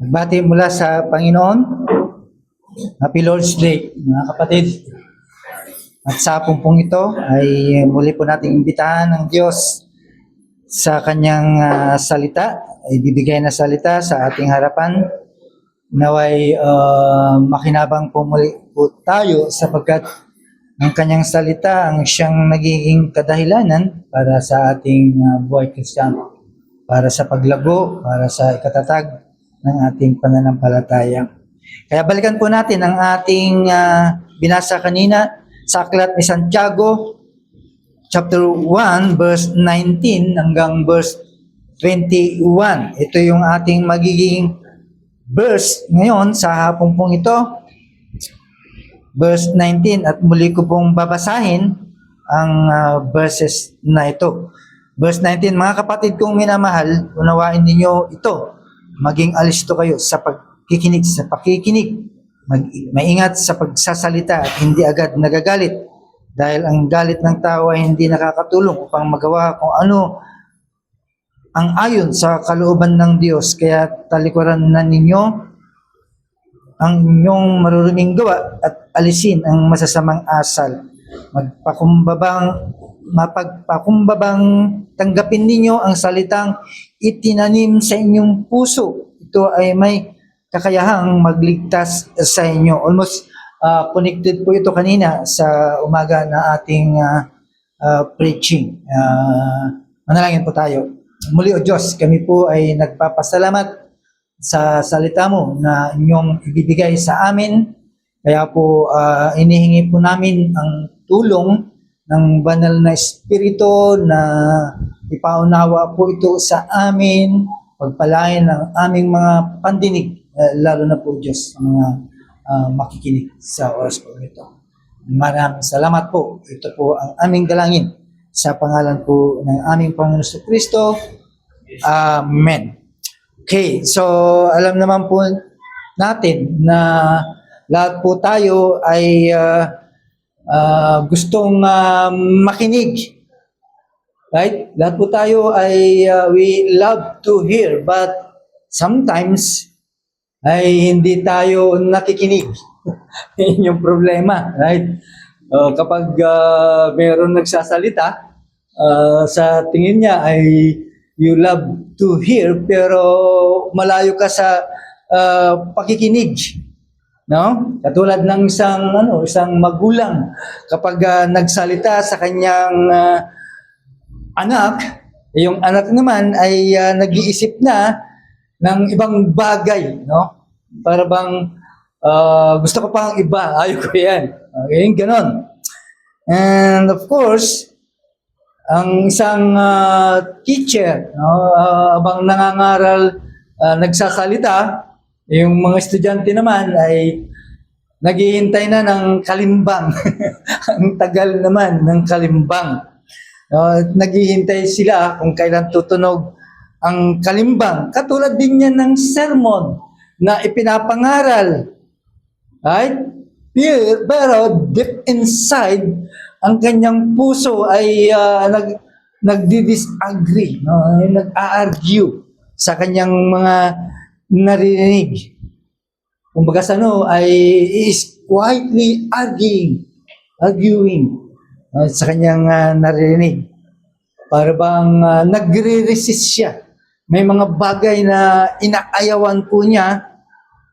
Nagbati mula sa Panginoon. Happy Lord's Day, mga kapatid. At sa pumpong ito ay muli po nating imbitahan ng Diyos sa kanyang salita, ay bibigay na salita sa ating harapan. Naway makinabang po muli po tayo sapagkat ang kanyang salita ang siyang nagiging kadahilanan para sa ating buhay Kristiyano, para sa paglago, para sa ikatatag ng ating pananampalataya. Kaya balikan po natin ang ating binasa kanina sa aklat ni Santiago, chapter 1, verse 19 hanggang verse 21. Ito yung ating magiging verse ngayon sa hapong pong ito. Verse 19, at muli ko pong babasahin ang verses na ito. Verse 19, mga kapatid kong minamahal, unawain ninyo ito. Maging alisto kayo sa pagkikinig, maingat sa pagsasalita at hindi agad nagagalit. Dahil ang galit ng tao ay hindi nakakatulong upang magawa kung ano ang ayon sa kalooban ng Diyos. Kaya talikuran na ninyo ang inyong maruruming gawa at alisin ang masasamang asal. Mapagpakumbabang tanggapin ninyo ang salitang itinanim sa inyong puso. Ito ay may kakayahang magligtas sa inyo. Almost connected po ito kanina sa umaga na ating preaching. Manalangin po tayo. Muli o Diyos, kami po ay nagpapasalamat sa salita mo na inyong ibibigay sa amin. Kaya po inihingi po namin ang tulong ng banal na Espiritu na ipaunawa po ito sa amin, pagpalain ng aming mga pandinig, lalo na po Diyos sa mga makikinig sa oras po ito. Maraming salamat po. Ito po ang aming dalangin sa pangalan po ng aming Panginoon Kristo. Amen. Okay, so alam naman po natin na lahat po tayo ay gustong makinig. Right? Lahat po tayo ay we love to hear, but sometimes ay hindi tayo nakikinig. Yun yung problema, right? Kapag meron nagsasalita, sa tingin niya ay you love to hear, pero malayo ka sa pakikinig. No? Katulad ng isang magulang kapag nagsalita sa kanyang anak, yung anak naman ay nag-iisip na ng ibang bagay, no? Para bang gusto ko pang iba, ayaw ko yan. Okay, ganon. And of course, ang isang teacher, no, abang nangangaral, nagsasalita, yung mga estudyante naman ay naghihintay na ng kalimbang. Ang tagal naman ng kalimbang. Naghihintay sila kung kailan tutunog ang kalimbang. Katulad din yan ng sermon na ipinapangaral. Right? Pero deep inside, ang kanyang puso ay nagdi-disagree, no? Nag-a-argue sa kanyang mga narinig. Kumbaga sa ay is quietly arguing sa kanyang narinig. Para bang nagre-resist siya. May mga bagay na inaayawan po niya,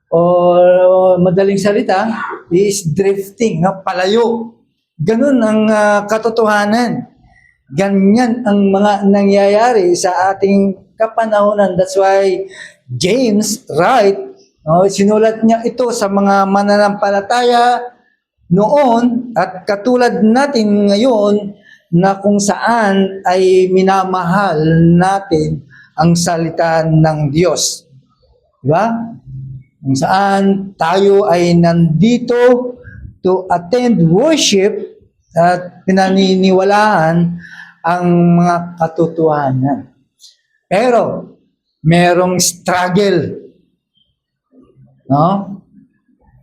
o madaling salita, is drifting, palayo. Ganun ang katotohanan. Ganyan ang mga nangyayari sa ating kapanahonan. That's why James sinulat niya ito sa mga mananampalataya noon at katulad natin ngayon na kung saan ay minamahal natin ang salita ng Diyos. Diba? Kung saan tayo ay nandito to attend worship at pinaniniwalaan ang mga katotohanan. Pero merong struggle, no,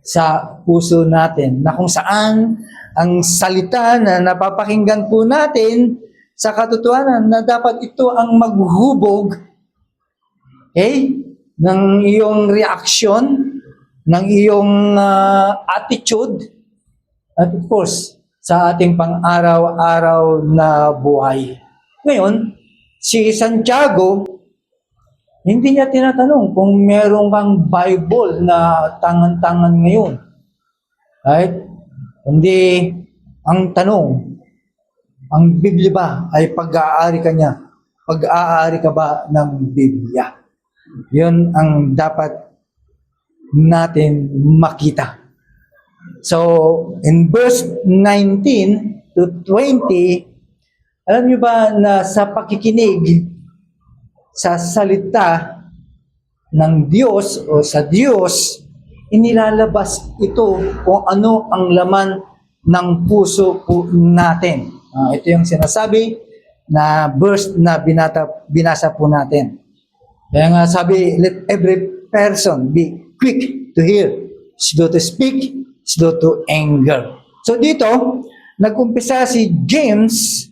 sa puso natin na kung saan ang salita na napapakinggan po natin sa katotohanan na dapat ito ang maghuhubog, okay, ng iyong reaction, ng iyong attitude, at of course, sa ating pang-araw-araw na buhay. Ngayon, si Santiago, hindi niya tinatanong kung meron kang Bible na tangan-tangan ngayon. Right? Hindi, ang tanong, ang Biblia ba ay pag-aari ka niya? Pag-aari ka ba ng Biblia? Yun ang dapat natin makita. So, in verse 19 to 20, alam niyo ba na sa pakikinig sa salita ng Diyos o sa Diyos, inilalabas ito kung ano ang laman ng puso po natin. Ito yung sinasabi na verse na binasa po natin. Kaya nga sabi, let every person be quick to hear, slow to speak, slow to anger. So dito, nag-umpisa si James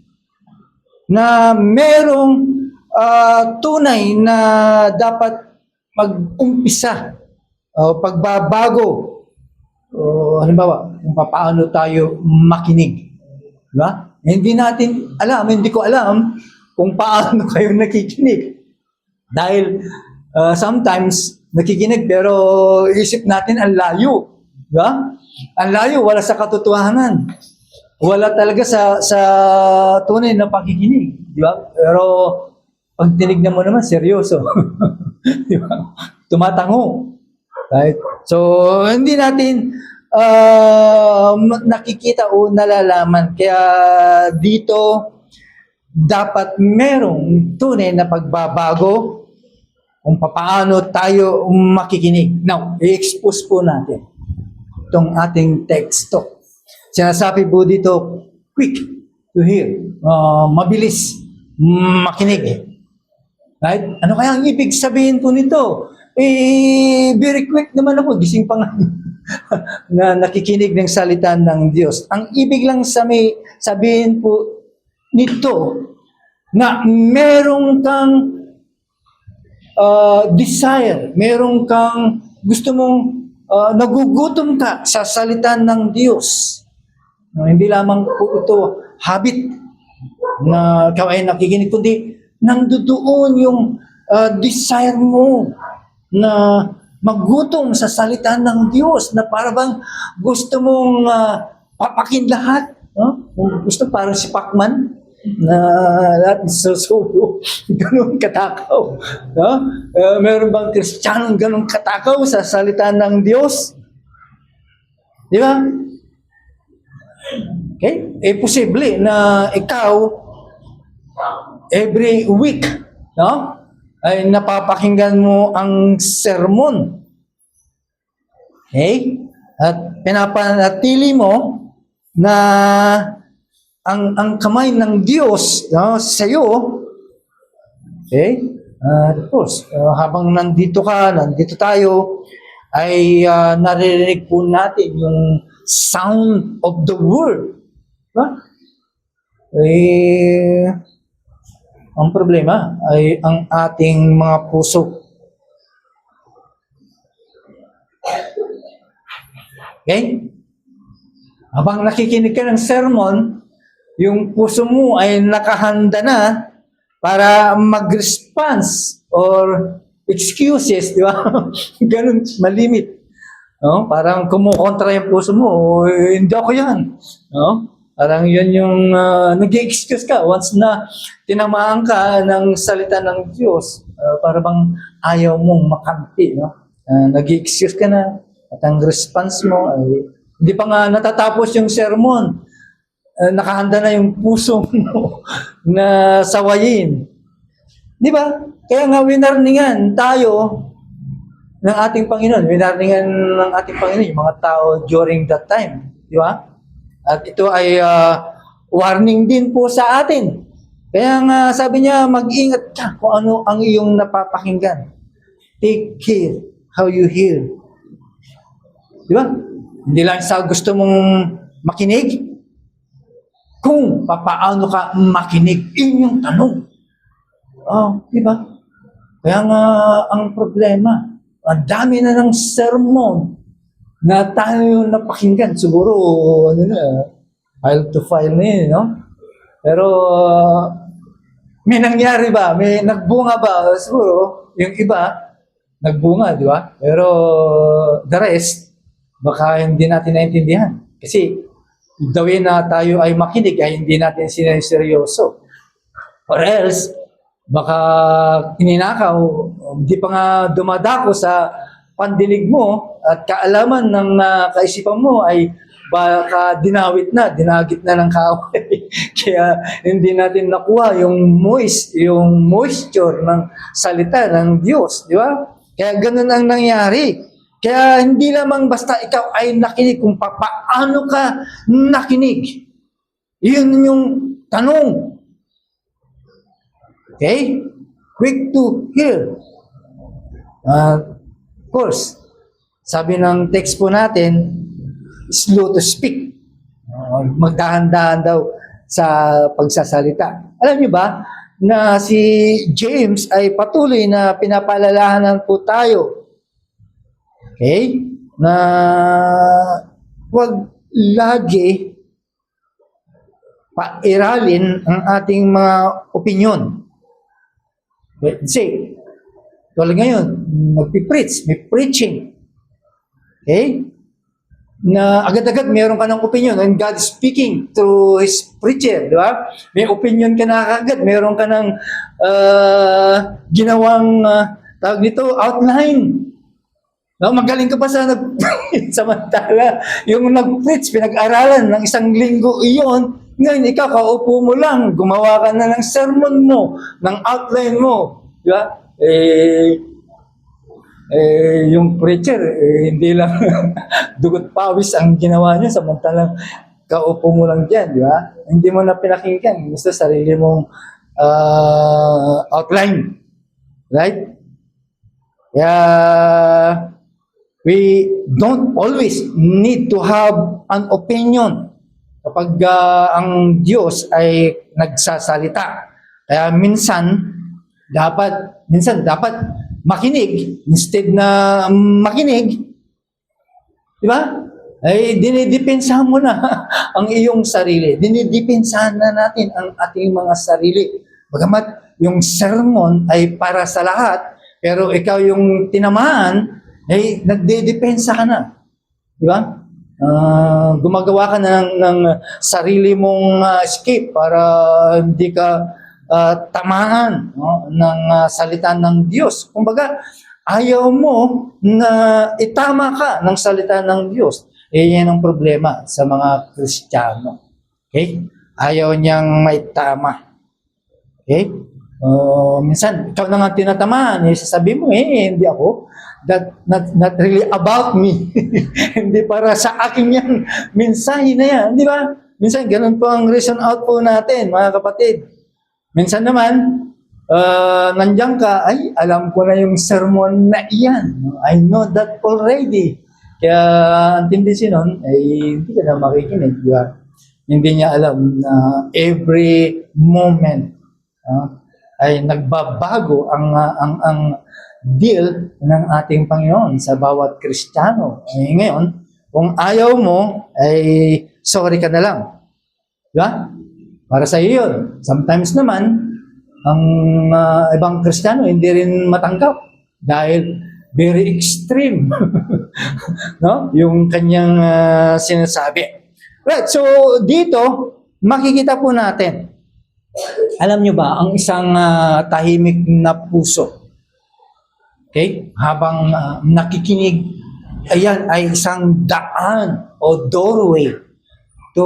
na merong tunay na dapat mag-umpisa pagbabago. Halimbawa, kung paano tayo makinig. Diba? Hindi ko alam kung paano kayo nakikinig. Dahil sometimes nakikinig pero isip natin ang layo. Diba? Ang layo, wala sa katotohanan. Wala talaga sa tunay na pakikinig. Diba? Pero pag tinignan mo naman, seryoso. Diba? Tumatango. Right? So, hindi natin nakikita o nalalaman. Kaya dito, dapat merong tunay na pagbabago kung paano tayo makikinig. Now, i-expose po natin itong ating teksto. Sinasabi po dito, quick to hear. Mabilis makinig. Right? Ano kaya ang ibig sabihin po nito? Very quick naman ako. Gising pa nga na nakikinig ng salita ng Diyos. Ang ibig lang sabihin po nito na merong kang desire, merong kang gusto mong nagugutom ka sa salita ng Diyos. Hindi lamang po ito habit na ikaw ay nakikinig, kundi nandoon yung desire mo na maggutom sa salita ng Diyos, na parang gusto mong papakin lahat. Gusto parang si Pacman na lahat so ganun katakaw. Meron bang Kristiyanong ganun katakaw sa salita ng Diyos? Di ba? Okay? Posible na ikaw every week, ay napapakinggan mo ang sermon. Okay? At pinapanatili mo na ang kamay ng Diyos sa iyo. Okay? Of course, habang nandito tayo, ay naririnig po natin yung sound of the word. Ang problema ay ang ating mga puso. Okay? Habang nakikinig ka ng sermon, yung puso mo ay nakahanda na para mag-response or excuses, di ba? Ganun, malimit. Parang kumukontra yung puso mo, hindi ako yan. Parang yun yung nag-excuse ka once na tinamaan ka ng salita ng Diyos. Para bang ayaw mong makampi. Nag-excuse ka na at ang response mo ay hindi pa nga natatapos yung sermon. Nakahanda na yung puso mo na sawayin. Di ba? Kaya nga winarningan tayo ng ating Panginoon. Winarningan ng ating Panginoon yung mga tao during that time. Di ba? At ito ay warning din po sa atin. Kaya nga sabi niya, mag-ingat ka kung ano ang iyong napapakinggan. Take care how you hear. Di ba? Hindi lang sa gusto mong makinig, kung paano ka makinig. Yun yung tanong. Di ba? Kaya nga, ang problema, ang dami na ng sermon na tayo napakinggan. Siguro, ano na, file to file na yun, no? Pero, may nangyari ba? May nagbunga ba? Siguro, yung iba, nagbunga, di ba? Pero, the rest, baka hindi natin naintindihan. Kasi, the way na tayo ay makinig ay hindi natin sineryoso. Or else, baka kininakaw, hindi pa nga dumadako sa pandinig mo at kaalaman ng kaisipan mo ay baka dinawit na, dinagit na ng kaaway. Kaya hindi natin nakuha yung moisture ng salita ng Diyos, di ba? Kaya ganun ang nangyari. Kaya hindi lamang basta ikaw ay nakinig kung paano ka nakinig. Iyon yung tanong. Okay? Quick to hear. Of course, sabi ng text po natin, slow to speak. Magdahan-dahan daw sa pagsasalita. Alam niyo ba na si James ay patuloy na pinapaalalahanan po tayo. Okay? Na huwag lagi pairalin ang ating mga opinyon. Say, tulad ngayon, magpipreach, may preaching. Okay? Na agad-agad meron ka ng opinion and God speaking through His preacher, di ba? May opinion ka na agad, meron ka ng ginawang, tawag nito, outline. No, magaling ka pa sa samantala, yung nag-preach, pinag-aralan ng isang linggo iyon, ngayon, ikaw, kaupo mo lang, gumawa ka na ng sermon mo, ng outline mo. Di ba? Yung preacher, hindi lang dugot pawis ang ginawa niya, samantalang kaupo mo lang dyan, di ba? Hindi mo na pinakinggan. Gusto sarili mong outline. Right? Kaya, we don't always need to have an opinion kapag ang Diyos ay nagsasalita. Kaya minsan dapat makinig instead na makinig. Di ba? Ay dinidepensahan mo na ang iyong sarili. Dinidepensahan na natin ang ating mga sarili. Bagamat yung sermon ay para sa lahat, pero ikaw yung tinamaan, ay nagdedepensa ka na. Di ba? Gumagawa ka na ng sarili mong escape para hindi ka tamaan, no, ng salita ng Diyos. Kumbaga, ayaw mo na itama ka ng salita ng Diyos. Yan ang problema sa mga Kristiyano. Okay? Ayaw niyang maitama. Okay? Minsan, ikaw na nga tinatamaan, sasabihin mo, hindi ako. Not really about me. Hindi para sa akin yan. Mensahe na yan. Di ba? Minsan, ganun po ang reason out po natin, mga kapatid. Minsan naman, nandiyan ka, ay, alam ko na yung sermon na iyan. I know that already. Kaya, ang tendency nun, ay hindi ka na makikinig. Di ba? Hindi niya alam na every moment ay nagbabago ang deal ng ating Panginoon sa bawat Kristiyano. Ngayon, kung ayaw mo, ay sorry ka na lang. Diba? Para sa iyo yun. Sometimes naman, ang ibang Kristiyano hindi rin matanggap dahil very extreme. No? Yung kanyang sinasabi. Right, so dito, makikita po natin, alam nyo ba, ang isang tahimik na puso, okay, habang nakikinig, ayan ay isang daan o doorway to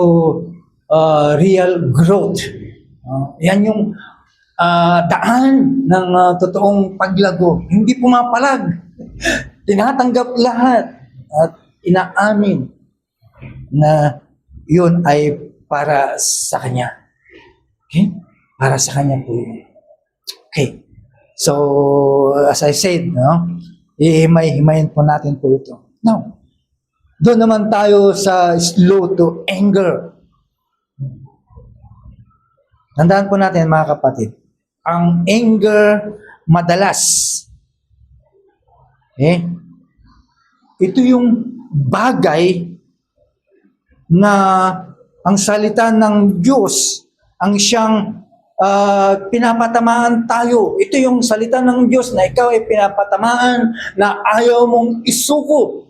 real growth. Yan yung daan ng totoong paglago. Hindi pumapalag. Tinatanggap lahat at inaamin na yun ay para sa Kanya. Okay? Para sa Kanya po yun. Okay. So, as I said, no, ihimay-himayin po natin po ito. Now, doon naman tayo sa slow to anger. Tandaan po natin, mga kapatid, ang anger madalas. Ito yung bagay na ang salita ng Diyos ang siyang pinapatamaan tayo. Ito yung salita ng Diyos na ikaw ay pinapatamaan, na ayaw mong isuko,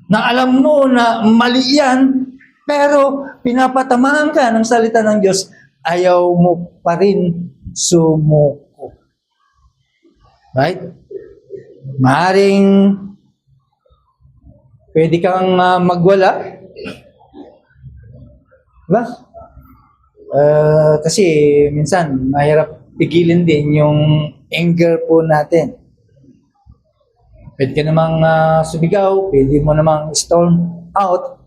na alam mo na mali yan, pero pinapatamaan ka ng salita ng Diyos, ayaw mo pa rin sumuko. Right? Maaring pwede kang magwala. Diba? Kasi minsan mahirap pigilin din yung anger po natin. Pwede ka namang sumigaw, pwede mo namang storm out.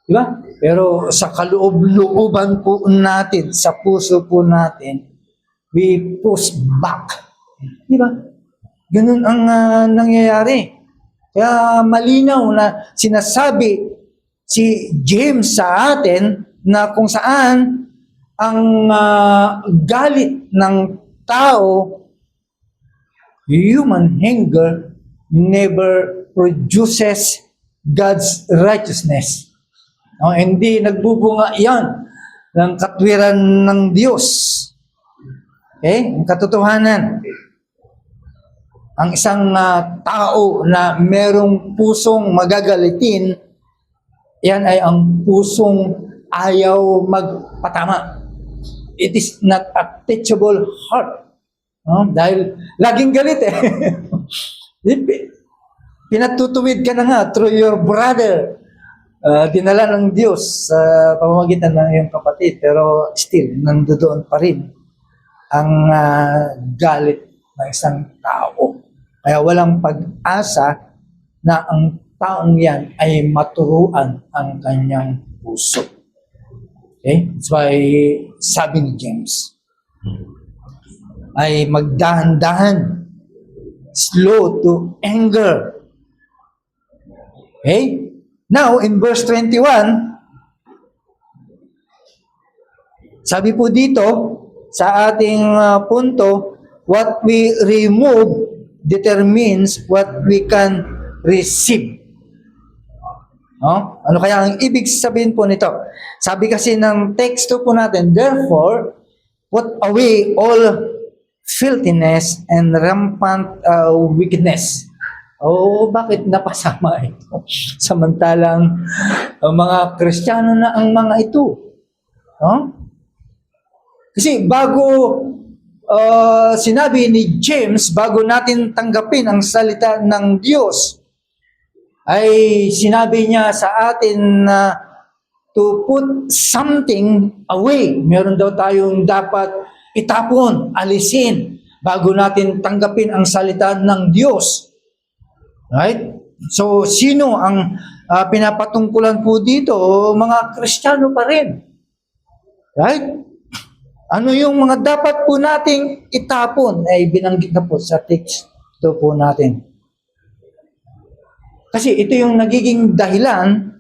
Diba? Pero sa kaloob-looban po natin, sa puso po natin, we push back. Diba? Ganun ang nangyayari. Kaya malinaw na sinasabi si James sa atin na kung saan ang galit ng tao, human anger never produces God's righteousness. No, hindi nagbubunga yan ng katwiran ng Diyos. Ang katotohanan, ang isang tao na merong pusong magagalitin, yan ay ang pusong ayaw magpatama. It is not a teachable heart. No? Dahil laging galit Pinatutuwid ka na nga through your brother. Dinala ng Diyos sa pamamagitan ng iyong kapatid, pero still, nandoon pa rin ang galit ng isang tao. Kaya walang pag-asa na ang taong yan ay maturuan ang kanyang puso. That's why sabi ni James ay magdahan-dahan, slow to anger. Now, in verse 21, sabi po dito sa ating punto, what we remove determines what we can receive. No? Ano kaya ang ibig sabihin po nito? Sabi kasi ng teksto po natin, therefore, put away all filthiness and rampant wickedness. Bakit napasama ito? Samantalang mga Kristiyano na ang mga ito. No? Kasi bago sinabi ni James, bago natin tanggapin ang salita ng Diyos, ay sinabi niya sa atin na to put something away. Meron daw tayong dapat itapon, alisin, bago natin tanggapin ang salita ng Diyos. Right? So, sino ang pinapatungkulan po dito? Mga Kristiyano pa rin. Right? Ano yung mga dapat po nating itapon? Ay binanggit na po sa text po natin. Kasi ito yung nagiging dahilan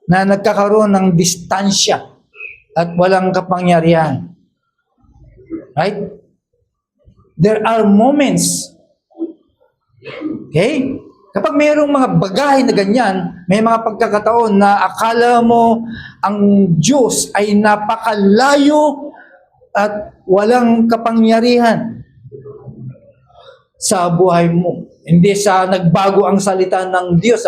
na nagkakaroon ng distansya at walang kapangyarihan. Right? There are moments. Kapag mayroong mga bagay na ganyan, may mga pagkakataon na akala mo ang Diyos ay napakalayo at walang kapangyarihan sa buhay mo. Hindi sa nagbago ang salita ng Diyos,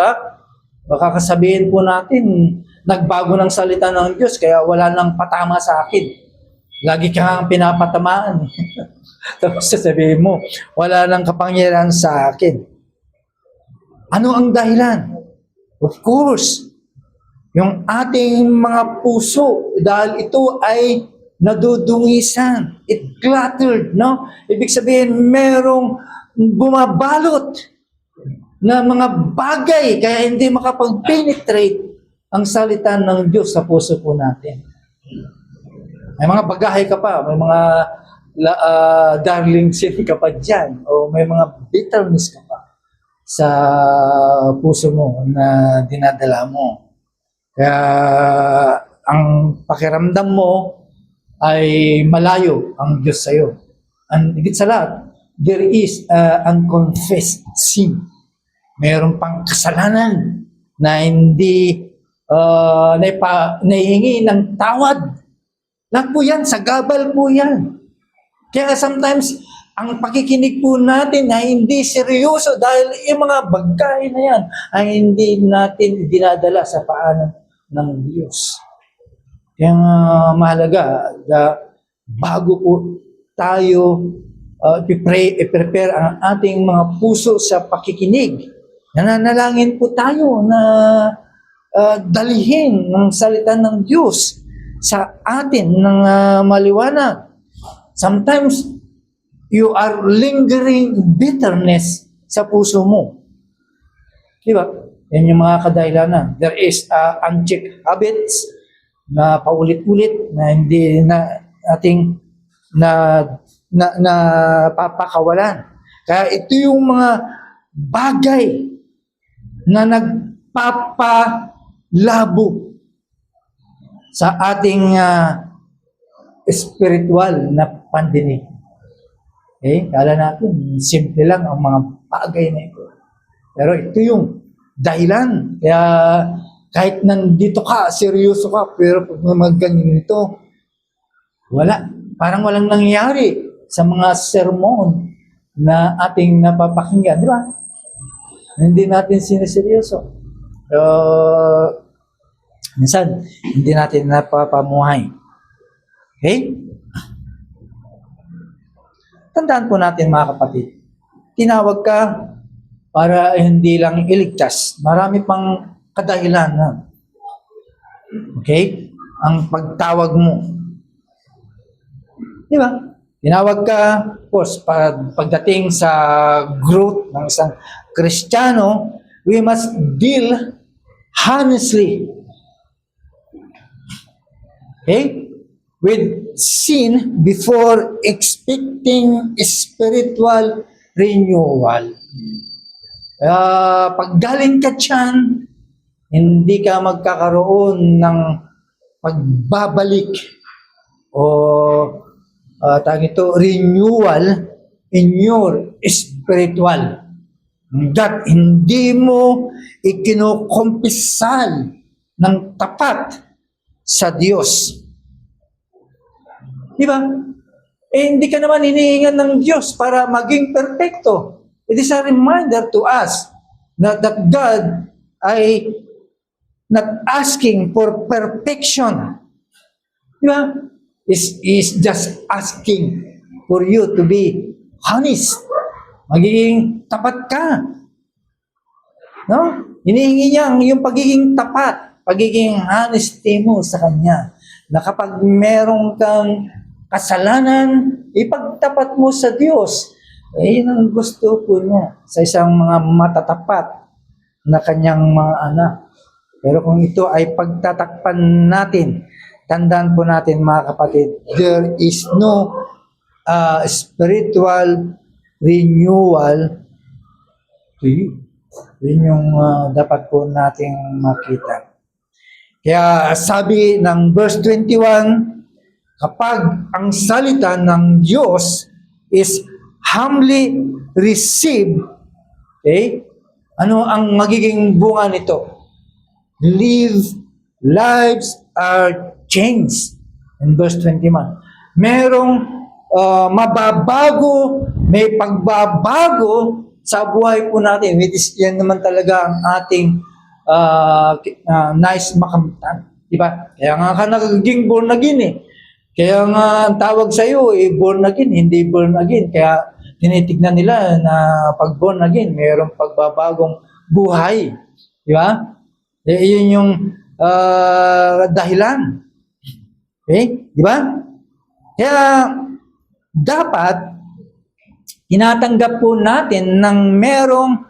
Baka kasabihin po natin, nagbago ng salita ng Diyos, kaya wala nang patama sa akin. Lagi kang pinapatamaan. Tapos sasabihin mo, wala nang kapangyarihan sa akin. Ano ang dahilan? Of course, yung ating mga puso, dahil ito ay nadudungisan. It cluttered, no? Ibig sabihin, merong bumabalot na mga bagay, kaya hindi makapag-penetrate ang salita ng Diyos sa puso po natin. May mga bagahe ka pa, may mga darling sin ka pa dyan, o may mga bitterness ka pa sa puso mo na dinadala mo. Kaya ang pakiramdam mo ay malayo ang Diyos sa'yo. And higit sa lahat, there is unconfessed sin. Mayroon pang kasalanan na hindi naihingi ng tawad. Lahat po yan, sagabal po yan. Kaya sometimes, ang pakikinig po natin ay hindi seryoso dahil yung mga bagay na yan ay hindi natin dinadala sa paanan ng Diyos. Kaya mahalaga bago po tayo i-prepare ang ating mga puso sa pakikinig. Nananalangin po tayo na dalihin ng salita ng Diyos sa atin ng maliwanag. Sometimes, you are lingering bitterness sa puso mo. Di ba? Yan yung mga kadahilanan. There is unchecked habits na paulit-ulit na hindi na ating na papakawalan. Kaya ito yung mga bagay na nagpapalabo sa ating spiritual na pandinig. Okay? Kala natin, simple lang ang mga bagay na ito. Pero ito yung dahilan. Kaya kahit nandito ka, seryoso ka, pero pag magaganyan ito, wala. Parang walang nangyari sa mga sermon na ating napapakinggan. Di ba? Hindi natin sineseryoso. Minsan, hindi natin napapamuhay. Okay? Tandaan po natin mga kapatid, tinawag ka para hindi lang iligtas. Marami pang kadahilan. Okay? Ang pagtawag mo. Di ba? Tinawag ka, of course, para pagdating sa growth ng isang Kristiyano, we must deal honestly. Okay? With sin before expecting spiritual renewal. Pag galing ka dyan, hindi ka magkakaroon ng pagbabalik o renewal in your spiritual. That hindi mo ikinokompisal ng tapat sa Diyos. Di ba? Hindi ka naman hinihingan ng Diyos para maging perfecto. It is a reminder to us that God ay not asking for perfection. Di ba? Is just asking for you to be honest. Magiging tapat ka. No? Hinihingi niya yung pagiging tapat, pagiging honesty mo sa Kanya. Na kapag meron kang kasalanan, ipagtapat mo sa Diyos. Yun ang gusto po niya sa isang mga matatapat na Kanyang mga anak. Pero kung ito ay pagtatakpan natin, tandaan po natin mga kapatid, there is no spiritual renewal to you. Yun yung dapat po nating makita. Kaya sabi ng verse 21, kapag ang salita ng Diyos is humbly received, okay? Ano ang magiging bunga nito? Lives are changed. In verse 21. Merong mababago, may pagbabago sa buhay po natin. Yan naman talaga ang ating nice makamtan. Diba? Kaya nga ka naging born again eh. Kaya nga ang tawag sa iyo born again, hindi born again. Kaya tinitignan nila na pag born again, mayroong pagbabagong buhay. Di ba? Yun yung dahilan. Okay? Di ba? Kaya dapat tinatanggap po natin ng merong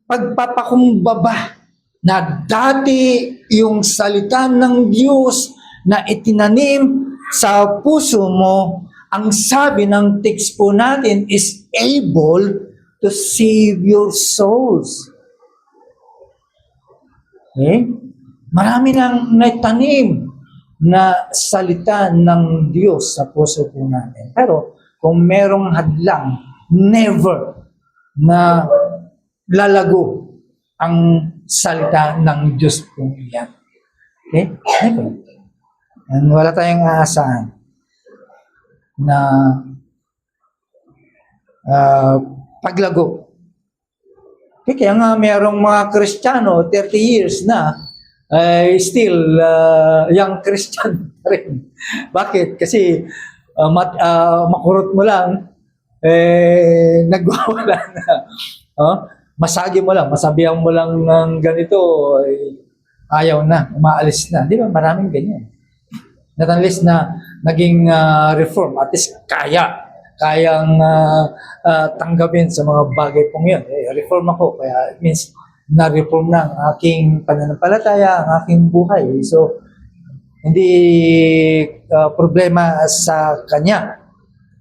pagpapakumbaba na dati yung salita ng Diyos na itinanim sa puso mo, ang sabi ng text po natin is able to save your souls. Okay? Marami nang naitanim na salita ng Diyos sa puso po natin. Pero kung merong hadlang, never na lalago ang salita ng Diyos kung iyan. Okay? Never. And wala tayong aasahan na paglago. Okay, kaya nga merong mga Kristiyano, 30 years na, still young Christian pa rin. Bakit? Kasi makurot mo lang, nagwawala na. Masagi mo lang, masabihan mo lang ng ganito, ayaw na, umaalis na. Di ba? Maraming ganyan. Not unless na naging reform, at least kayang tanggapin sa mga bagay pong yun. Reform ako, kaya it means na-reform na ang aking pananampalataya, ang aking buhay. So, hindi problema sa kanya.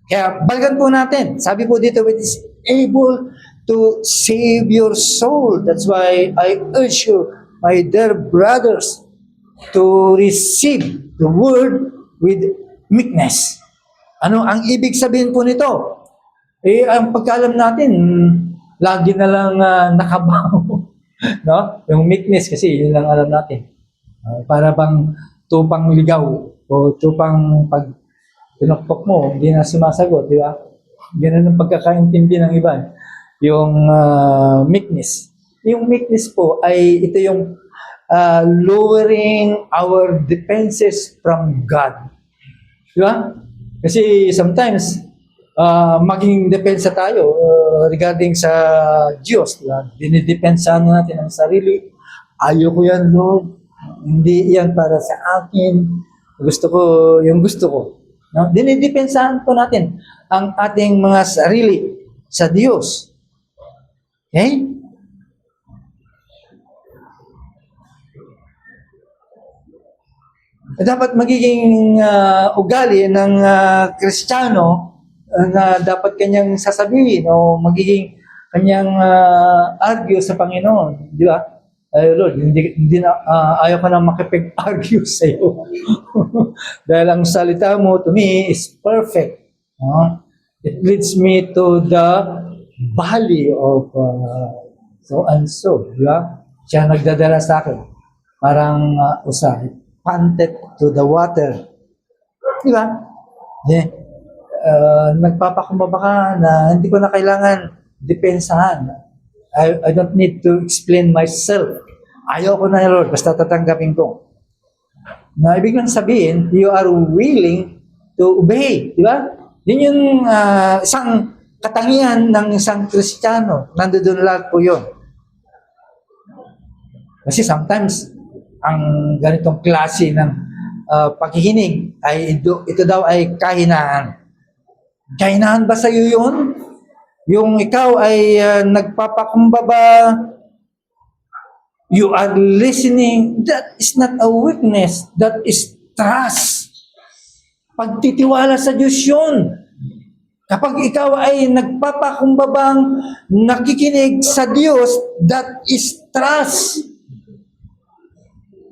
Kaya balikan po natin. Sabi po dito, it is able to save your soul. That's why I urge you, my dear brothers, to receive the word with meekness. Ano ang ibig sabihin po nito? Ang pagkaalam natin, lagi na lang nakabaw. No? Yung meekness kasi yun lang alam natin. Para bang tupang ligaw o tupang pag pinukpok mo, hindi na sumasagot, di ba? Ganun ang pagkakaintindi ng iba. Yung meekness. Yung meekness po ay ito yung lowering our defenses from God. Di ba? Kasi sometimes, maging depensa tayo regarding sa Diyos. Diba? Dinidepensahan natin ang sarili. Ayoko yan, Lord. Hindi yan para sa akin. Gusto ko yung gusto ko. No? Dinidepensahan po natin ang ating mga sarili sa Diyos. Okay? Dapat magiging ugali ng Kristiyano na dapat kanyang sasabihin o magiging kanyang argue sa Panginoon. Di ba? Lord, hindi na, ayaw ko na makipag-argue sa iyo. Dahil ang salita mo to me is perfect. It leads me to the valley of so and so. Di ba? Siya nagdadala sa akin. Parang usay. Panted to the water. Di ba? Nagpapakumbaba ka na hindi ko na kailangan depensahan. I don't need to explain myself. Ayaw ko na, Lord, basta tatanggapin ko. Na ibig lang sabihin, you are willing to obey. Di ba? Yun yung isang katangian ng isang Kristiyano. Nandoon lang po yun. Kasi sometimes, ang ganitong klase ng paghihinig ay ito daw ay kahinaan. Kahinaan ba sa iyo yun? Yung ikaw ay nagpapakumbaba, you are listening, that is not a weakness, that is trust. Pagtitiwala sa Diyos yun. Kapag ikaw ay nagpapakumbabang nakikinig sa Diyos, that is trust.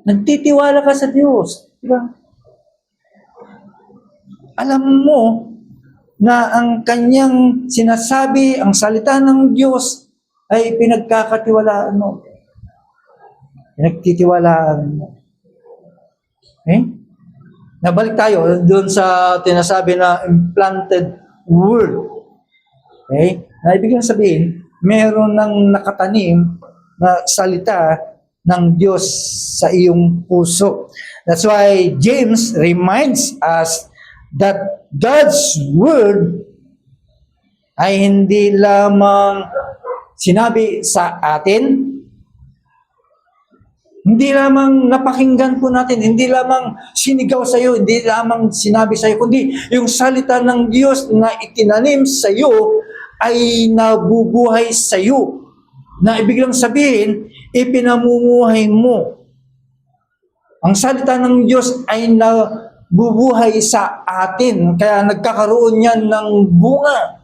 Nagtitiwala ka sa Diyos. Diba? Alam mo na ang kanyang sinasabi, ang salita ng Diyos ay pinagkakatiwalaan mo. Pinagtitiwalaan mo. Okay? Nabalik tayo doon sa tinasabi na implanted word. Okay? Na ibig sabihin, meron ng nakatanim na salita ng Diyos sa iyong puso. That's why James reminds us that God's word ay hindi lamang sinabi sa atin, hindi lamang napakinggan po natin, hindi lamang sinigaw sa iyo, hindi lamang sinabi sa iyo, kundi yung salita ng Diyos na itinanim sa iyo ay nabubuhay sa iyo. Na ibig lang sabihin, ipinamumuhay mo. Ang salita ng Diyos ay nabubuhay sa atin. Kaya nagkakaroon yan ng bunga.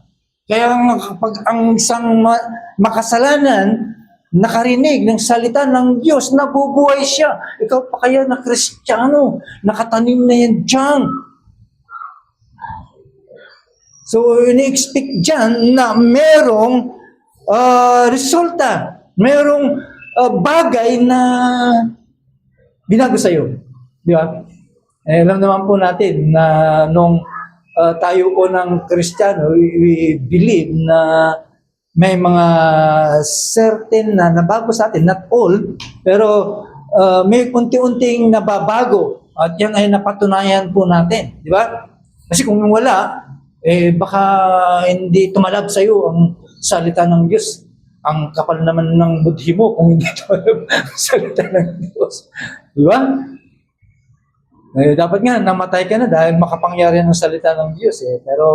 Kaya kapag ang isang makasalanan, nakarinig ng salita ng Diyos, nabubuhay siya. Ikaw pa kaya na Kristiyano, nakatanim na yan dyan. So, ini-expect dyan na merong resulta, merong bagay na binago sa'yo. Di ba? Alam naman po natin na nung tayo unang Kristiyano, we believe na may mga certain na nabago sa atin, not all, pero may unti-unting nababago at yan ay napatunayan po natin, di ba? Kasi kung wala, baka hindi tumalab sa iyo ang salita ng Diyos. Ang kapal naman ng budhi mo kung hindi tumalab ang salita ng Diyos. Di ba? Dapat nga namatay ka na dahil makapangyarihan ng salita ng Diyos. Pero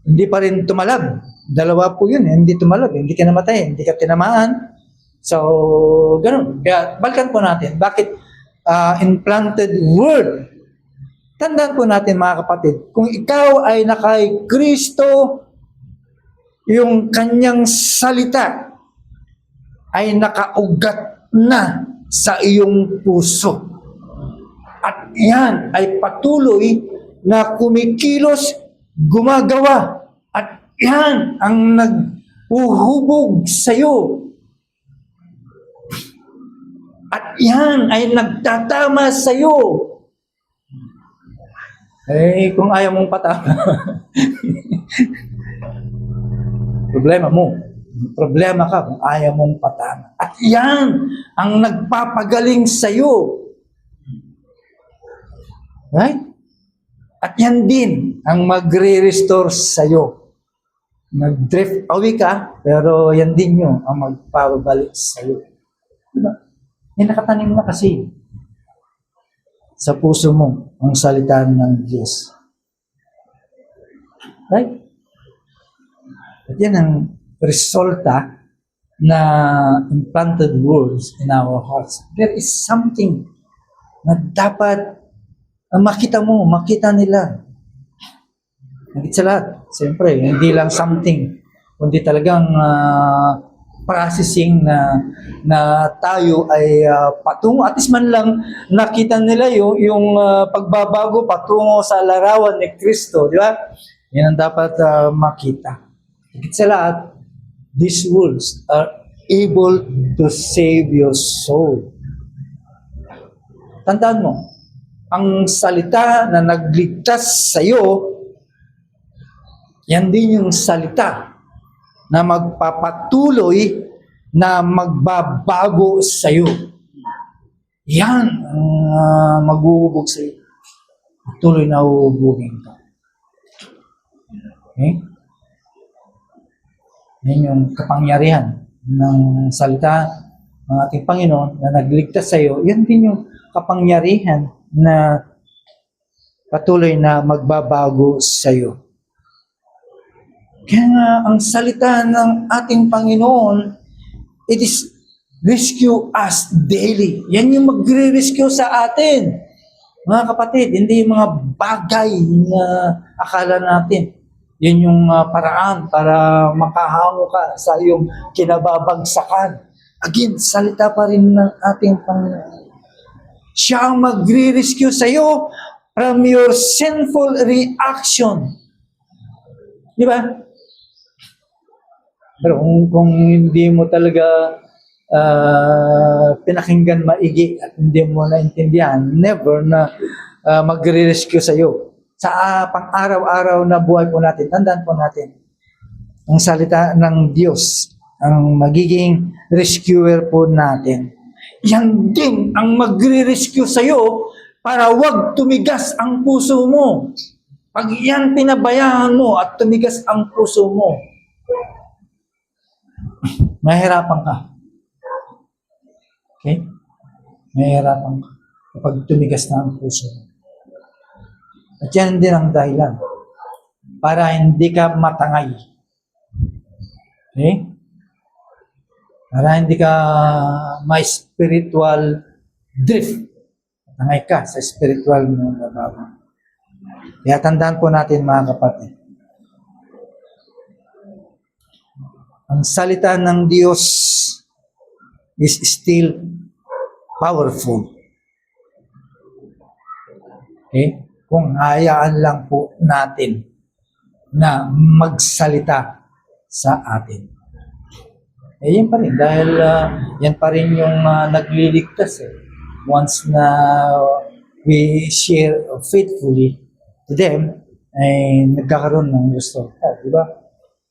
hindi pa rin tumalab. Dalawa po yun. Hindi tumalab. Hindi ka namatay. Hindi ka tinamaan. So, ganun. Kaya, balikan po natin. Bakit implanted word? Tandaan po natin mga kapatid, kung ikaw ay nakay Kristo, yung kanyang salita ay nakaugat na sa iyong puso. At yan ay patuloy na kumikilos, gumagawa. At yan ang naghuhubog sa iyo. At yan ay nagtatama sa iyo. Kung ayaw mong patama, problema mo. Problema ka kung ayaw mong patama. At yan ang nagpapagaling sa iyo. Right? At yan din ang magre-restore sa iyo. Nag-drift away ka, pero yan din yun ang magpapabalik sa iyo. Diba? Nakatanim na kasi sa puso mo ang salita ng Diyos. Right? At yan ang resulta na implanted words in our hearts. There is something na dapat makita mo, makita nila. Higit sa lahat, siyempre, hindi lang something, kundi talagang processing na tayo ay patungo, at least man lang nakita nila yung pagbabago patungo sa larawan ni Kristo, di ba? Yan ang dapat makita. Higit sa lahat, these words are able to save your soul. Tandaan mo, ang salita na nagligtas sa iyo, yan din yung salita na magpapatuloy na magbabago sa iyo. Yan ang maghuhubog sa iyo. Tuloy na huhubogin ka. Okay? Yan yung kapangyarihan ng salita ng ating Panginoon na nagligtas sa iyo. Yan din yung kapangyarihan na patuloy na magbabago sa iyo. Kaya nga, ang salita ng ating Panginoon, it is rescue us daily. Yan yung magre-rescue sa atin. Mga kapatid, hindi yung mga bagay na akala natin. Yan yung paraan para makahango ka sa iyong kinababagsakan. Again, salita pa rin ng ating Panginoon. Siya ang magre-rescue sa iyo from your sinful reaction. Di ba? Pero kung hindi mo talaga pinakinggan maigi at hindi mo naintindihan, never na magre-rescue sa iyo. Sa pang-araw-araw na buhay po natin, tandaan po natin, ang salita ng Diyos, ang magiging rescuer po natin. Yan din ang magre-rescue sa iyo para wag tumigas ang puso mo. Pag yan pinabayaan mo at tumigas ang puso mo, mahirapan ka. Okay? Mahirapan ka kapag tumigas na ang puso mo. At yan din ang dahilan para hindi ka matangay. Okay? Para hindi ka may spiritual drift. Matangay ka sa spiritual na babago. Kaya tandaan po natin mga kapatid, ang salita ng Diyos is still powerful. Okay? Kung hayaan lang po natin na magsalita sa atin. Eh, yan pa rin. Dahil yan pa rin yung nagliligtas eh. Once na we share faithfully to them, ay nagkakaroon ng gusto. Di ba?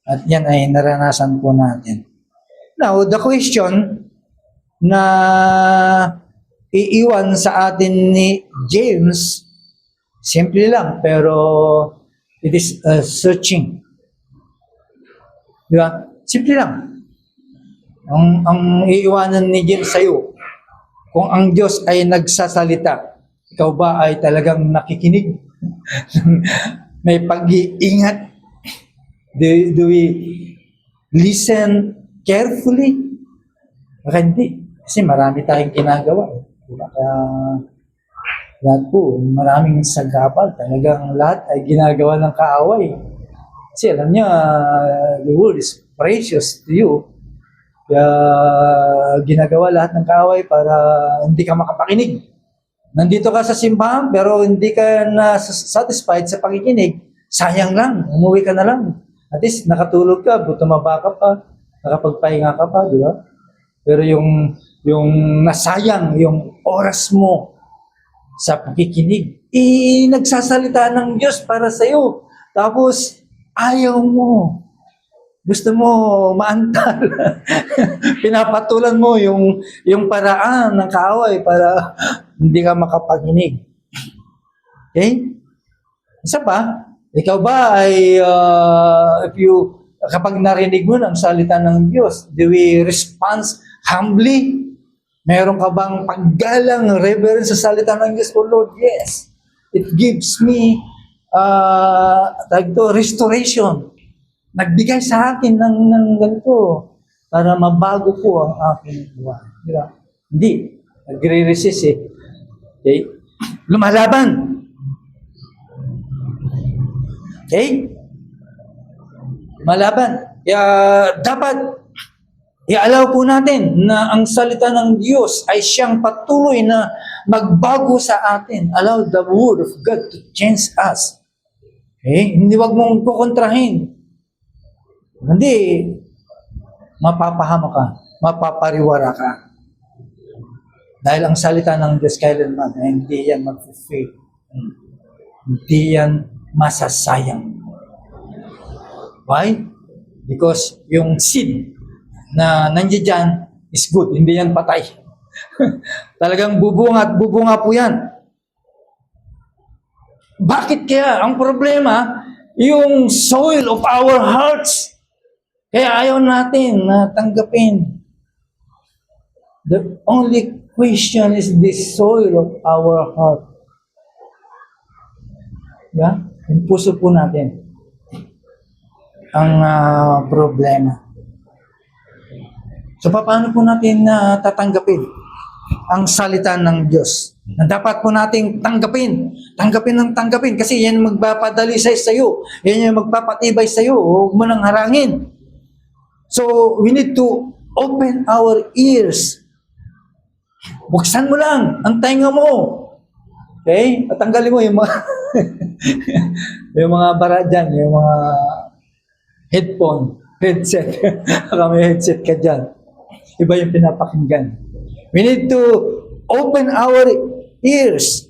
At yan ay naranasan po natin. Now, the question na iiwan sa atin ni James, simple lang, pero it is searching. Di ba? Simple lang. Ang iiwanan ni James sa'yo, kung ang Diyos ay nagsasalita, ikaw ba ay talagang nakikinig? May pag-iingat? Do we listen carefully? Baka hindi. Kasi marami tayong ginagawa. Diba? Kaya lahat po, maraming sagabal. Talagang lahat ay ginagawa ng kaaway. Kasi alam niya, the word is precious to you. Kaya ginagawa lahat ng kaaway para hindi ka makapakinig. Nandito ka sa simbahan pero hindi ka na satisfied sa pakikinig. Sayang lang, umuwi ka na lang. At least nakatulog ka, tumaba ka pa, nakapagpahinga ka pa, di ba? Pero yung nasayang yung oras mo sa pakikinig, nagsasalita ng Diyos para sa iyo. Tapos ayaw mo. Gusto mo maantal. Pinapatulan mo yung paraan ng kaaway para hindi ka makapakinig. Okay? Isa pa, ikaw ba ay kapag narinig mo ng salita ng Diyos, do we respond humbly? Meron ka bang paggalang, reverence sa salita ng Diyos? Oh Lord, yes. It gives me restoration. Nagbigay sa akin ng ganito para mabago po ang aking buwan. Diba? Hindi. Nagre-resist eh. Okay? Lumalaban. Okay? Lumalaban. Kaya dapat i-allow po natin na ang salita ng Diyos ay siyang patuloy na magbago sa atin. Allow the word of God to change us. Okay? Hindi wag mong kukontrahin. Hindi, mapapahama ka, mapapariwara ka. Dahil ang salita ng Diyos kailanman, hindi yan mag-fail. Hindi yan masasayang. Why? Because yung seed na nandiyan dyan is good, hindi yan patay. Talagang bubunga at bubunga po yan. Bakit kaya? Ang problema, yung soil of our hearts. Kaya ayaw natin na tanggapin. The only question is the soil of our heart. Yeah? Yung puso po natin ang problema. So, paano po natin tatanggapin ang salita ng Diyos? Na dapat po nating tanggapin. Tanggapin. Kasi yan magpapadali sa iyo. Yan yung magpapatibay sa iyo. Huwag mo nang harangin. So, we need to open our ears. Buksan mo lang ang tenga mo. Okay? At tanggalin mo yung mga yung mga bara dyan, yung mga headset. Kami headset ka dyan. Iba yung pinapakinggan. We need to open our ears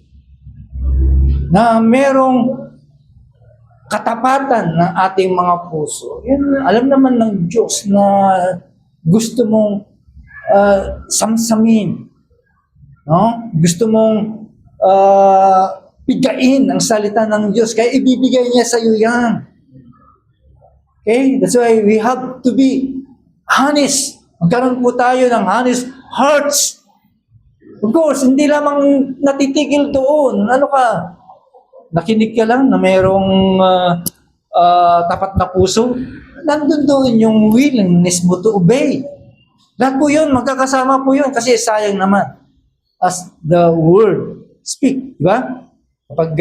na merong katapatan ng ating mga puso. Yan, alam naman ng Diyos na gusto mong samsamin. No? Gusto mong pigain ang salita ng Diyos. Kaya ibibigay niya sa iyo yan. Okay? That's why we have to be honest. Magkaroon po tayo ng honest hearts. Of course, hindi lamang natitigil doon. Ano ka? Nakinig ka lang na mayroong tapat na puso. Nandun doon yung willingness mo to obey. Lahat po yun, magkakasama po yun kasi sayang naman. As the word speak, di ba? Kapag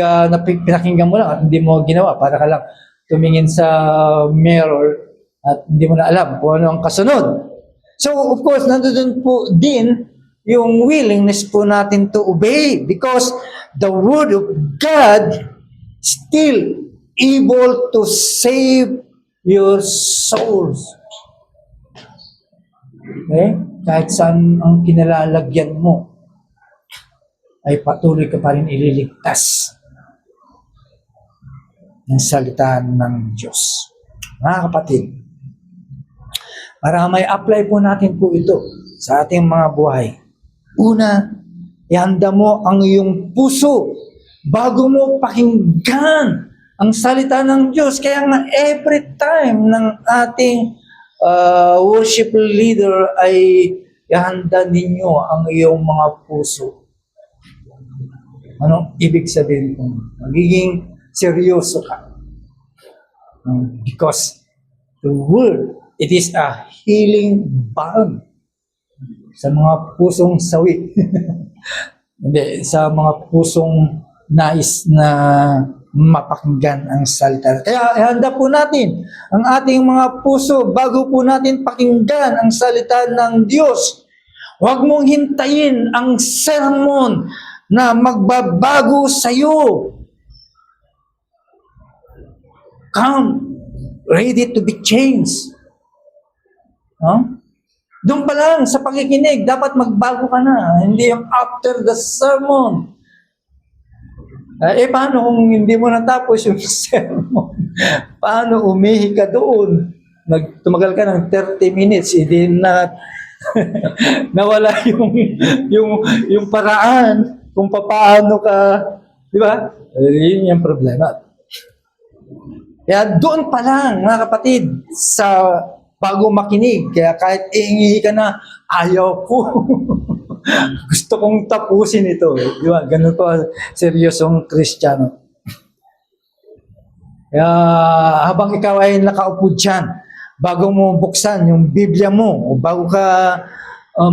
pinakinggan mo lang at hindi mo ginawa, para ka lang tumingin sa mirror at hindi mo na alam kung ano ang kasunod. So, of course, nandun po din yung willingness po natin to obey because the Word of God still able to save your souls. Okay? Kahit saan ang kinalalagyan mo, ay patuloy ka pa rin ililigtas ng salita ng Diyos. Mga kapatid, para may apply po natin po ito sa ating mga buhay. Una, ihanda mo ang iyong puso bago mo pakinggan ang salita ng Diyos. Kaya nga every time ng ating worship leader ay ihanda ninyo ang iyong mga puso. Ano ibig sabihin ko? Magiging seryoso ka. Because the Word, it is a healing balm sa mga pusong sawi. Hindi, sa mga pusong nais na mapakinggan ang salita. Kaya ihanda po natin ang ating mga puso bago po natin pakinggan ang salita ng Diyos. Huwag mong hintayin ang sermon na magbabago sa iyo. Come, ready to be changed. Doon pa lang sa pakikinig, dapat magbago ka na. Hindi yung after the sermon. Paano kung hindi mo natapos yung sermon? Paano umihi ka doon? Tumagal ka ng 30 minutes, hindi na nawala yung paraan kung paano ka, di ba? Yun yung problema. Kaya doon pa lang, mga kapatid, sa bago makinig, kaya kahit iingihi ka na, ayaw ko. Gusto kong tapusin ito. Di ba? Ganun po, seryosong Kristiyano. Kaya habang ikaw ay nakaupo dyan, bago mo buksan yung Biblia mo, o bago ka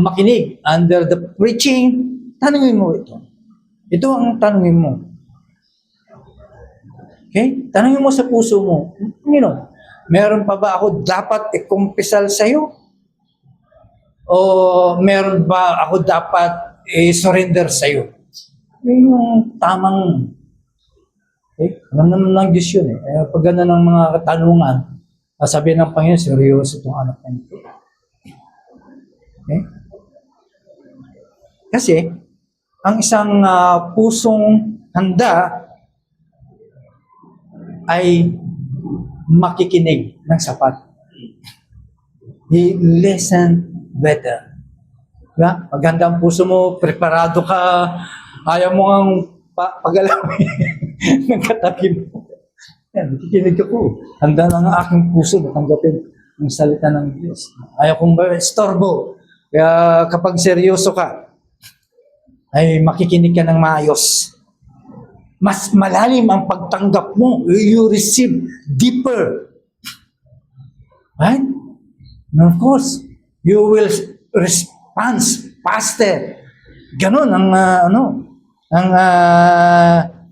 makinig under the preaching, tanungin mo ito. Ito ang tanungin mo. Okay? Tanungin mo sa puso mo, meron pa ba ako dapat ikumpisal sa'yo? O meron ba ako dapat i-surrender sa'yo? Yun yung tamang, alam naman ng Diyos yun eh. Pag gano'n ng mga katanungan, sabihin ng Panginoon, seryoso itong anak na ito. Okay? Kasi, ang isang pusong handa ay makikinig ng sapat. He listen better. Diba? Maganda ang puso mo, preparado ka, ayaw mo ang pag-alawin ng katabi mo. Yan, nakikinig ako. Handa lang ang aking puso na tanggapin ang salita ng Diyos. Ayaw kong istorbo. Kaya kapag seryoso ka, ay makikinig ka ng maayos. Mas malalim ang pagtanggap mo. You receive deeper. Right? And of course, you will respond faster. Ganon ang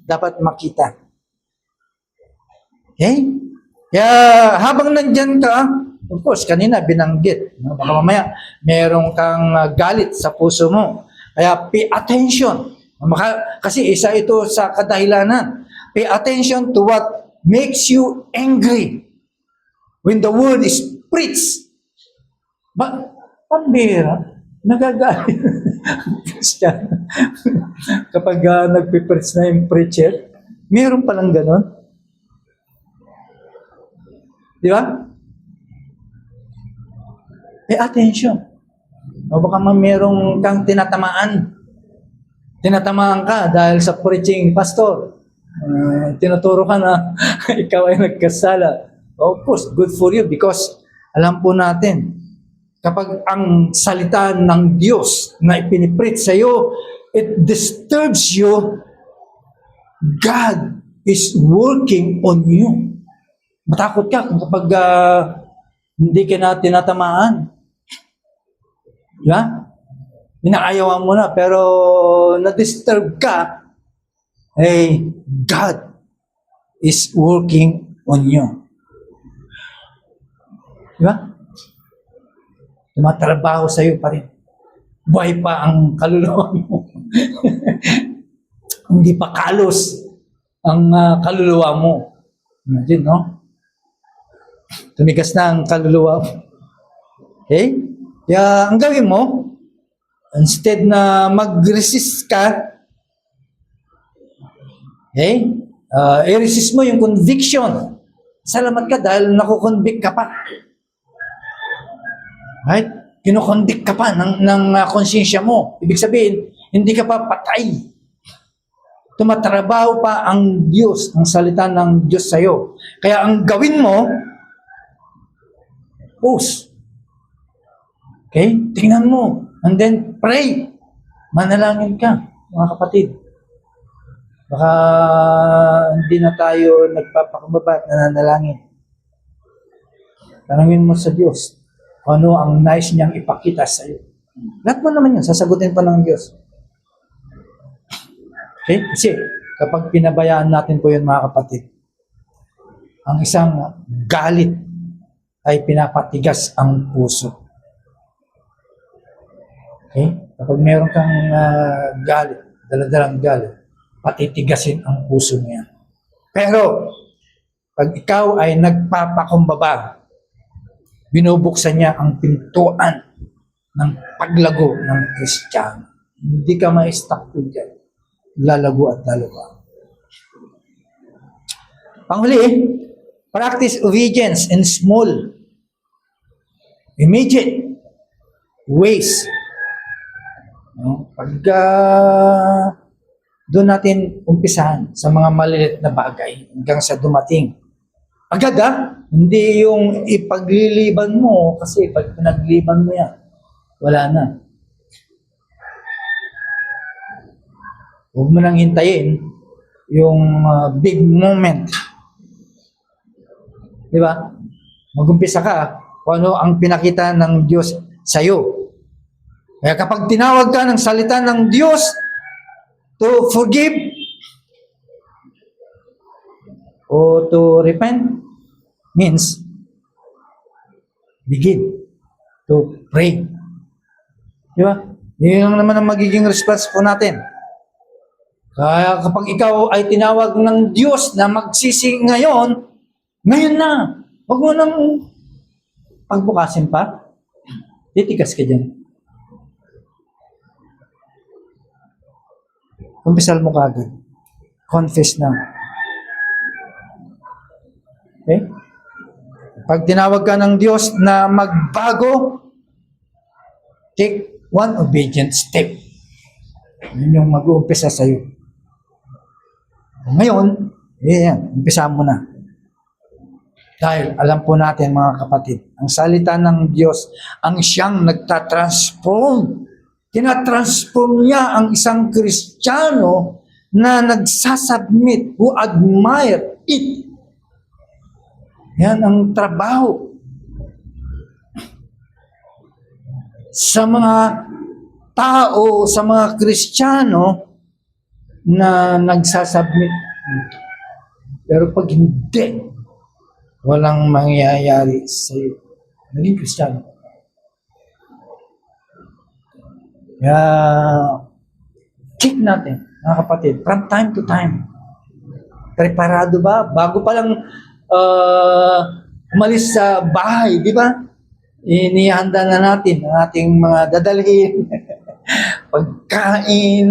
dapat makita. Okay? Kaya habang nandyan ka, of course, kanina binanggit. Baka mamaya, meron kang galit sa puso mo. Kaya pay attention. Kasi isa ito sa kadahilanan. Pay attention to what makes you angry when the word is preached. Pambira, nagagalit. Kapag nagpipreach na yung preacher, meron palang ganon. Di ba? Pay attention. O baka merong kang tinatamaan. Tinatamaan ka dahil sa preaching, pastor. Tinuturo ka na ikaw ay nagkasala. Of course, good for you because alam po natin, kapag ang salita ng Diyos na ipinipreach sa iyo, it disturbs you, God is working on you. Matakot ka kung kapag hindi ka na tinatamaan. Yeah? Inaayawan mo na, pero na-disturb ka, God is working on you. Di ba? Tumatrabaho sa iyo pa rin. Buhay pa ang kaluluwa mo. Hindi pa kalos ang kaluluwa mo. Imagine, no? Tumigas na ang kaluluwa mo. Okay? Kaya ang gawin mo, instead na mag-resist ka, okay? I-resist mo yung conviction. Salamat ka dahil nakukonvict ka pa. Right? Kinukonvict ka pa ng konsensya mo. Ibig sabihin, hindi ka pa patay. Tumatrabaho pa ang Diyos, ang salita ng Diyos sa'yo. Kaya ang gawin mo, pause. Okay? Tingnan mo. And then pray. Manalangin ka, mga kapatid. Baka hindi na tayo nagpapakumbaba at nananalangin. Tanungin mo sa Diyos kung ano ang nais niyang ipakita sa iyo. Lahat mo naman yan, sasagutin pa ng Diyos. Okay? Kasi kapag pinabayaan natin po yun, mga kapatid, ang isang galit ay pinapatigas ang puso. Okay? Kapag meron kang galit, daladalang galit, patitigasin ang puso niya. Pero, pag ikaw ay nagpapakumbaba, binubuksan niya ang pintuan ng paglago ng Kristiyano. Hindi ka ma-stuck po dyan. Lalago at lalago. Panghuli, practice obedience in small, immediate ways. Pag doon natin umpisahan sa mga maliliit na bagay hanggang sa dumating. Agad hindi yung ipagliliban mo kasi pag pinagliban mo yan, wala na. Huwag mo nang hintayin yung big moment. Di ba? Mag-umpisa ka kung ano ang pinakita ng Diyos sa'yo. Kaya kapag tinawag ka ng salita ng Diyos to forgive o to repent, means begin to pray. Di ba? Yun naman ang magiging response po natin. Kaya kapag ikaw ay tinawag ng Diyos na magsisi ngayon na. Huwag mo nang pagbukasin pa. Titigas ka dyan. Umpisal mo kagad. Confess na. Okay? Pag tinawag ka ng Diyos na magbago, take one obedient step. Yun yung mag-uumpisa sa'yo. Ngayon, umpisa mo na. Dahil alam po natin, mga kapatid, ang salita ng Diyos ang siyang nagtatransform. Tinatransform niya ang isang Kristiyano na nagsasubmit, who admire it. Yan ang trabaho sa mga tao, sa mga Kristiyano na nagsasubmit. Pero pag hindi, walang mangyayari sa iyo. Naging Kristiyano. Kaya, check natin, mga kapatid, from time to time. Preparado ba? Bago pa lang umalis sa bahay, di ba? Inihanda na natin ang ating mga dadalhin, pagkain,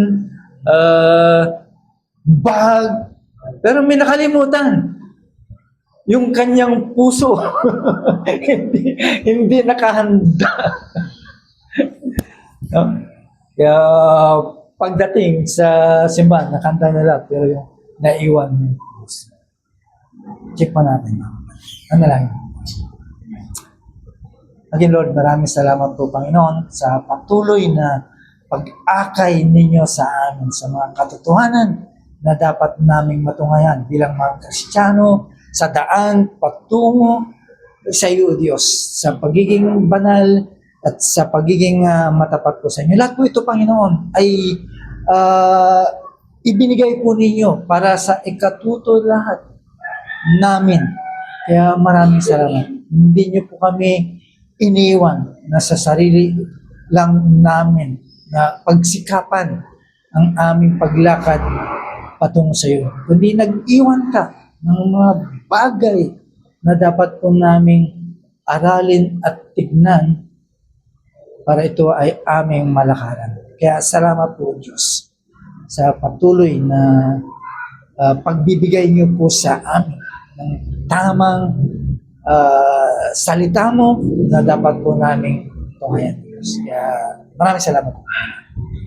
bag. Pero may nakalimutan. Yung kanyang puso, hindi nakahanda. No? Kaya pagdating sa simbahan, nakanta na lahat, pero yung naiwan yung puso. Check pa natin. Ano lang yun? Again, Lord, maraming salamat po, Panginoon, sa patuloy na pag-akay ninyo sa amin, sa mga katotohanan na dapat naming matungayan bilang mga Kristiyano sa daan patungo sa iyo, Diyos, sa pagiging banal at sa pagiging matapat po sa inyo. Lahat po ito, Panginoon, ay ibinigay po ninyo para sa ikatuto lahat namin. Kaya maraming salamat. Hindi niyo po kami iniwan na sa sarili lang namin na pagsikapan ang aming paglakad patungo sa iyo. Kundi nag-iwan ka ng mga bagay na dapat po naming aralin at tignan para ito ay aming malakaran. Kaya salamat po Diyos sa patuloy na pagbibigay niyo po sa amin ng tamang salita mo na dapat po namin tunghayan Diyos. Kaya maraming salamat po.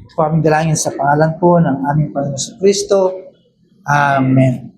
Ito po aming dalangin sa pangalan po ng aming Panginoon Kristo. Amen.